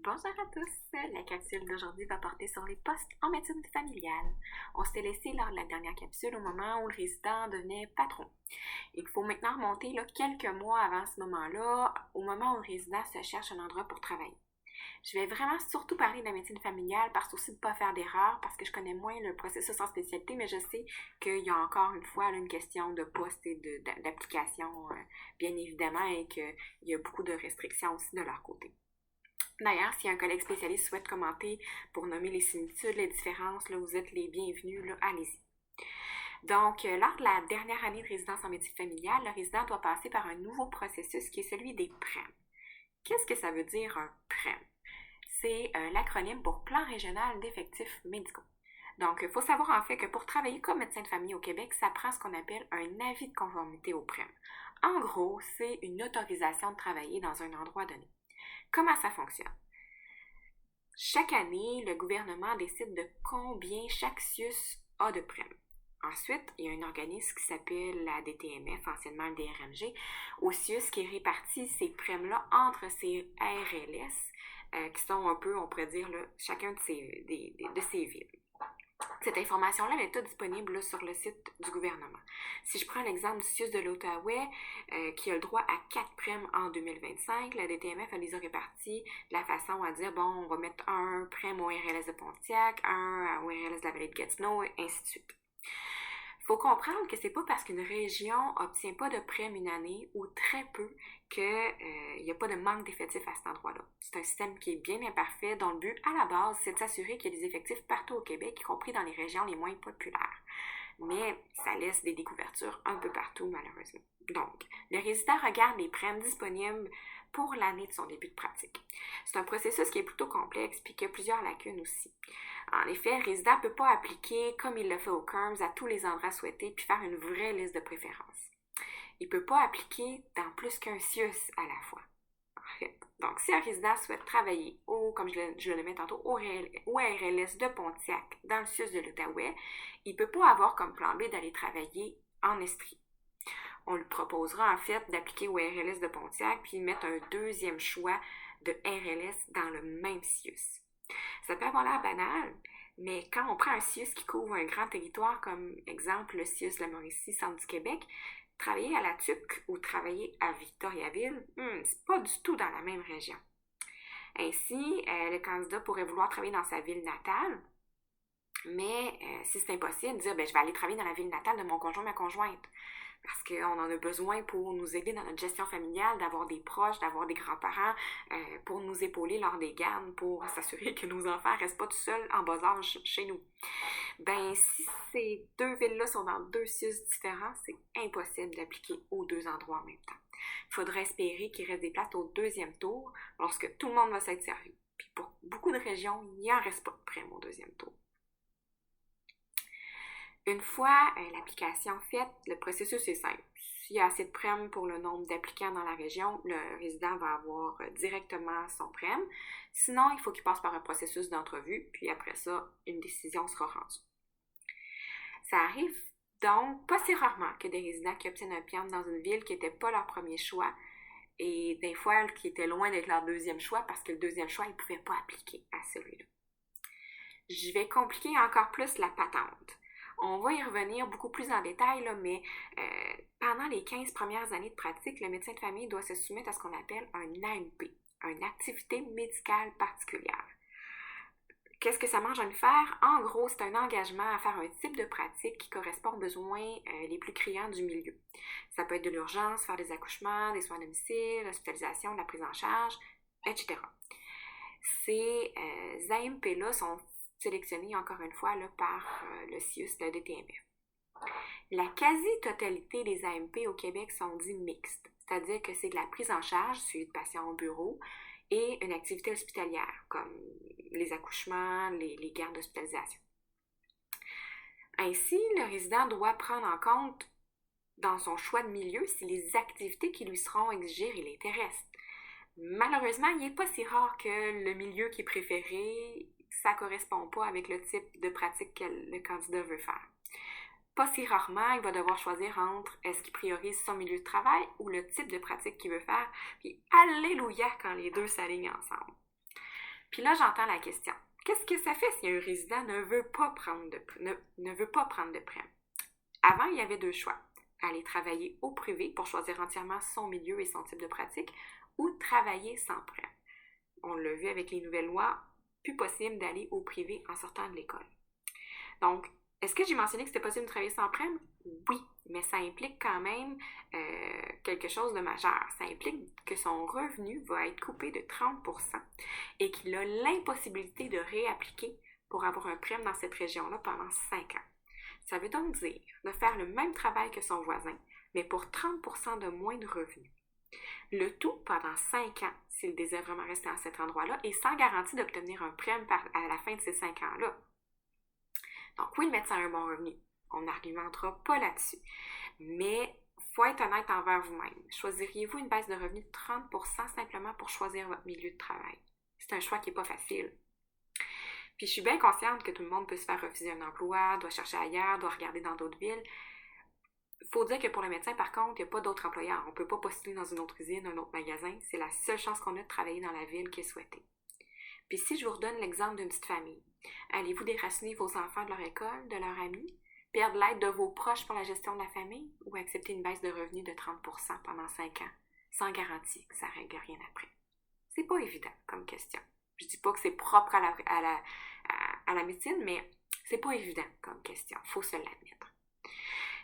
Bonjour à tous! La capsule d'aujourd'hui va porter sur les postes en médecine familiale. On s'était laissé lors de la dernière capsule au moment où le résident devenait patron. Il faut maintenant remonter quelques mois avant ce moment-là, au moment où le résident se cherche un endroit pour travailler. Je vais vraiment surtout parler de la médecine familiale par souci de ne pas faire d'erreur, parce que je connais moins le processus en spécialité, mais je sais qu'il y a encore une fois une question de poste et d'application, bien évidemment, et qu'il y a beaucoup de restrictions aussi de leur côté. D'ailleurs, si un collègue spécialiste souhaite commenter pour nommer les similitudes, les différences, là, vous êtes les bienvenus, là, allez-y. Donc, lors de la dernière année de résidence en médecine familiale, le résident doit passer par un nouveau processus qui est celui des PREM. Qu'est-ce que ça veut dire un PREM? C'est l'acronyme pour Plan régional d'effectifs médicaux. Donc, il faut savoir en fait que pour travailler comme médecin de famille au Québec, ça prend ce qu'on appelle un avis de conformité au PREM. En gros, c'est une autorisation de travailler dans un endroit donné. Comment ça fonctionne? Chaque année, le gouvernement décide de combien chaque CIUS a de PREM. Ensuite, il y a un organisme qui s'appelle la DTMF, anciennement le DRMG, au CIUS qui répartit ces PREM-là entre ces RLS, qui sont un peu, on pourrait dire, là, chacun de ces villes. Cette information-là, elle est toute disponible là, sur le site du gouvernement. Si je prends l'exemple du CIUS de l'Outaouais, qui a le droit à 4 primes en 2025, la DTMF, elle les a répartis de la façon à dire, bon, on va mettre un prime au RLS de Pontiac, un au RLS de la vallée de Gatineau, et ainsi de suite. Il faut comprendre que c'est pas parce qu'une région obtient pas de prime une année ou très peu qu'il n'y a pas de manque d'effectifs à cet endroit-là. C'est un système qui est bien imparfait, dont le but, à la base, c'est de s'assurer qu'il y a des effectifs partout au Québec, y compris dans les régions les moins populaires. Mais ça laisse des découvertures un peu partout, malheureusement. Donc, le résident regarde les primes disponibles pour l'année de son début de pratique. C'est un processus qui est plutôt complexe et qui a plusieurs lacunes aussi. En effet, le résident ne peut pas appliquer, comme il le fait au CURMS, à tous les endroits souhaités puis faire une vraie liste de préférences. Il ne peut pas appliquer dans plus qu'un CIUS à la fois. Donc, si un résident souhaite travailler comme je le mets tantôt, au RLS de Pontiac, dans le CIUS de l'Outaouais, il ne peut pas avoir comme plan B d'aller travailler en Estrie. On lui proposera en fait d'appliquer au RLS de Pontiac puis mettre un deuxième choix de RLS dans le même CIUS. Ça peut avoir l'air banal, mais quand on prend un CIUS qui couvre un grand territoire, comme exemple le CIUS de la Mauricie, centre du Québec, travailler à La Tuque ou travailler à Victoriaville, c'est pas du tout dans la même région. Ainsi, le candidat pourrait vouloir travailler dans sa ville natale, mais si c'est impossible, dire je vais aller travailler dans la ville natale de mon conjoint, ma conjointe. Parce qu'on en a besoin pour nous aider dans notre gestion familiale, d'avoir des proches, d'avoir des grands-parents, pour nous épauler lors des gardes, pour s'assurer que nos enfants ne restent pas tout seuls en bas âge chez nous. Si ces deux villes-là sont dans deux CIUS différents, c'est impossible d'appliquer aux deux endroits en même temps. Il faudrait espérer qu'il reste des places au deuxième tour lorsque tout le monde va s'être servi. Puis pour beaucoup de régions, il n'y en reste pas de prime au deuxième tour. Une fois l'application faite, le processus est simple. S'il y a assez de prêmes pour le nombre d'applicants dans la région, le résident va avoir directement son prême. Sinon, il faut qu'il passe par un processus d'entrevue, puis après ça, une décision sera rendue. Ça arrive donc pas si rarement que des résidents qui obtiennent un PIAM dans une ville qui n'était pas leur premier choix et des fois qui était loin d'être leur deuxième choix parce que le deuxième choix, ils ne pouvaient pas appliquer à celui-là. Je vais compliquer encore plus la patente. On va y revenir beaucoup plus en détail, là, mais pendant les 15 premières années de pratique, le médecin de famille doit se soumettre à ce qu'on appelle un AMP, une activité médicale particulière. Qu'est-ce que ça mange à nous faire? En gros, c'est un engagement à faire un type de pratique qui correspond aux besoins les plus criants du milieu. Ça peut être de l'urgence, faire des accouchements, des soins à domicile, l'hospitalisation, la prise en charge, etc. Ces AMP-là sont sélectionnés encore une fois là, par le CIUS, le DTMF. La quasi-totalité des AMP au Québec sont dits mixtes, c'est-à-dire que c'est de la prise en charge suivie de patients au bureau et une activité hospitalière, comme les accouchements, les gardes d'hospitalisation. Ainsi, le résident doit prendre en compte dans son choix de milieu si les activités qui lui seront exigées l'intéressent. Malheureusement, il n'est pas si rare que le milieu qui est préféré, ça ne correspond pas avec le type de pratique que le candidat veut faire. Pas si rarement, il va devoir choisir entre est-ce qu'il priorise son milieu de travail ou le type de pratique qu'il veut faire, puis alléluia quand les deux s'alignent ensemble. Puis là, j'entends la question. Qu'est-ce que ça fait si un résident ne veut pas prendre de prime? Avant, il y avait deux choix. Aller travailler au privé pour choisir entièrement son milieu et son type de pratique ou travailler sans prime. On l'a vu avec les nouvelles lois, plus possible d'aller au privé en sortant de l'école. Donc, est-ce que j'ai mentionné que c'était possible de travailler sans prime? Oui, mais ça implique quand même quelque chose de majeur. Ça implique que son revenu va être coupé de 30% et qu'il a l'impossibilité de réappliquer pour avoir un prime dans cette région-là pendant 5 ans. Ça veut donc dire de faire le même travail que son voisin, mais pour 30% de moins de revenus. Le tout pendant 5 ans, s'il désire vraiment rester à cet endroit-là, et sans garantie d'obtenir un prime à la fin de ces 5 ans-là. Donc oui, le médecin a un bon revenu. On n'argumentera pas là-dessus. Mais il faut être honnête envers vous-même. Choisiriez-vous une baisse de revenu de 30% simplement pour choisir votre milieu de travail? C'est un choix qui n'est pas facile. Puis je suis bien consciente que tout le monde peut se faire refuser un emploi, doit chercher ailleurs, doit regarder dans d'autres villes. Il faut dire que pour le médecin, par contre, il n'y a pas d'autre employeur. On ne peut pas postuler dans une autre usine, un autre magasin. C'est la seule chance qu'on a de travailler dans la ville qui est souhaitée. Puis si je vous redonne l'exemple d'une petite famille, allez-vous déraciner vos enfants de leur école, de leurs amis, perdre l'aide de vos proches pour la gestion de la famille ou accepter une baisse de revenus de 30% pendant 5 ans, sans garantie que ça ne règle rien après? C'est pas évident comme question. Je dis pas que c'est propre à la médecine, mais c'est pas évident comme question. Il faut se l'admettre.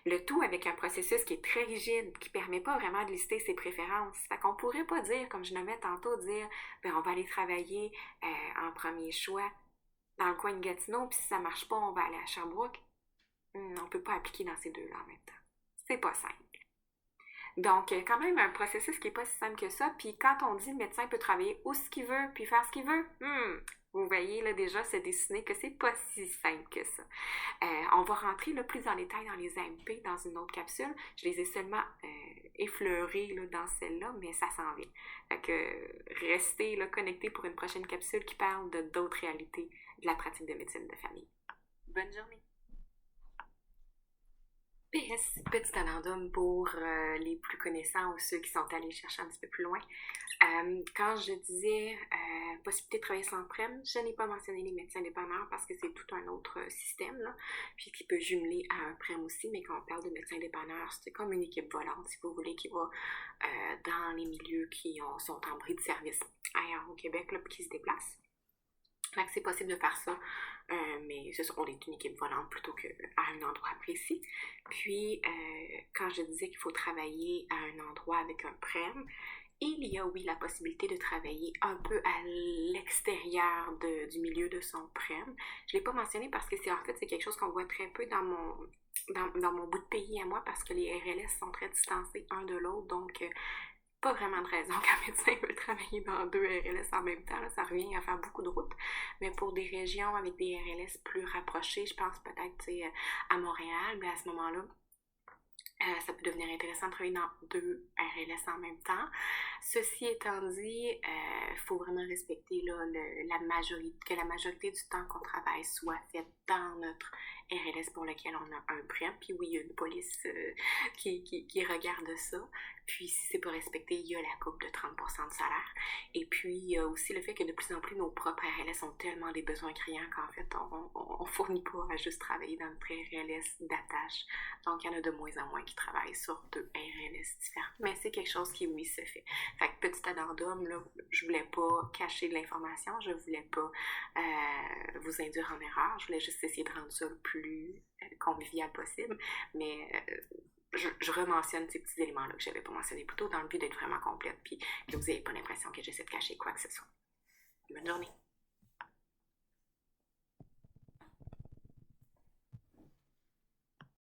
Le tout avec un processus qui est très rigide, qui ne permet pas vraiment de lister ses préférences. Fait qu'on ne pourrait pas dire, comme je nommais tantôt, on va aller travailler en premier choix dans le coin de Gatineau, puis si ça ne marche pas, on va aller à Sherbrooke. On ne peut pas appliquer dans ces deux-là en même temps. C'est pas simple. Donc, quand même, un processus qui n'est pas si simple que ça. Puis quand on dit le médecin peut travailler où ce qu'il veut, puis faire ce qu'il veut, vous voyez là déjà se dessiner que c'est pas si simple que ça. On va rentrer là, plus en détail dans les AMP dans une autre capsule. Je les ai seulement effleurés là, dans celle-là, mais ça s'en vient. Fait que restez là, connectés pour une prochaine capsule qui parle de d'autres réalités de la pratique de médecine de famille. Bonne journée! PS, petit addendum pour les plus connaissants ou ceux qui sont allés chercher un petit peu plus loin. Quand je disais possibilité de travailler sans prime, je n'ai pas mentionné les médecins dépanneurs parce que c'est tout un autre système, là, puis qui peut jumeler à un prime aussi, mais quand on parle de médecins dépanneurs, c'est comme une équipe volante, si vous voulez, qui va dans les milieux qui sont en bris de service ailleurs au Québec, là, puis qui se déplacent. Fait que c'est possible de faire ça, mais c'est sûr, on est une équipe volante plutôt qu'à un endroit précis. Puis, quand je disais qu'il faut travailler à un endroit avec un prime, il y a, oui, la possibilité de travailler un peu à l'extérieur du milieu de son prime. Je ne l'ai pas mentionné parce que c'est quelque chose qu'on voit très peu dans mon bout de pays à moi parce que les RLS sont très distancés un de l'autre, donc pas vraiment de raison qu'un médecin veut travailler dans 2 RLS en même temps. Là, ça revient à faire beaucoup de routes. Mais pour des régions avec des RLS plus rapprochées, je pense peut-être à Montréal, mais à ce moment-là, ça peut devenir intéressant de travailler dans 2 RLS en même temps. Ceci étant dit, il faut vraiment respecter là, que la majorité du temps qu'on travaille soit faite dans notre RLS pour lequel on a un prime. Puis oui, il y a une police qui regarde ça. Puis si c'est pas respecté, il y a la coupe de 30% de salaire. Et puis il y a aussi le fait que de plus en plus nos propres RLS ont tellement des besoins criants qu'en fait on fournit pas à juste travailler dans notre RLS d'attache. Donc il y en a de moins en moins qui travaillent sur 2 RLS différents. Mais c'est quelque chose qui oui se fait. Fait que petit addendum, là, je voulais pas cacher de l'information, je voulais pas vous induire en erreur, je voulais juste essayer de rendre ça le plus convivial possible, mais je rementionne ces petits éléments-là que j'avais pas mentionnés plus tôt dans le but d'être vraiment complète puis que vous n'ayez pas l'impression que j'essaie de cacher quoi que ce soit. Bonne journée!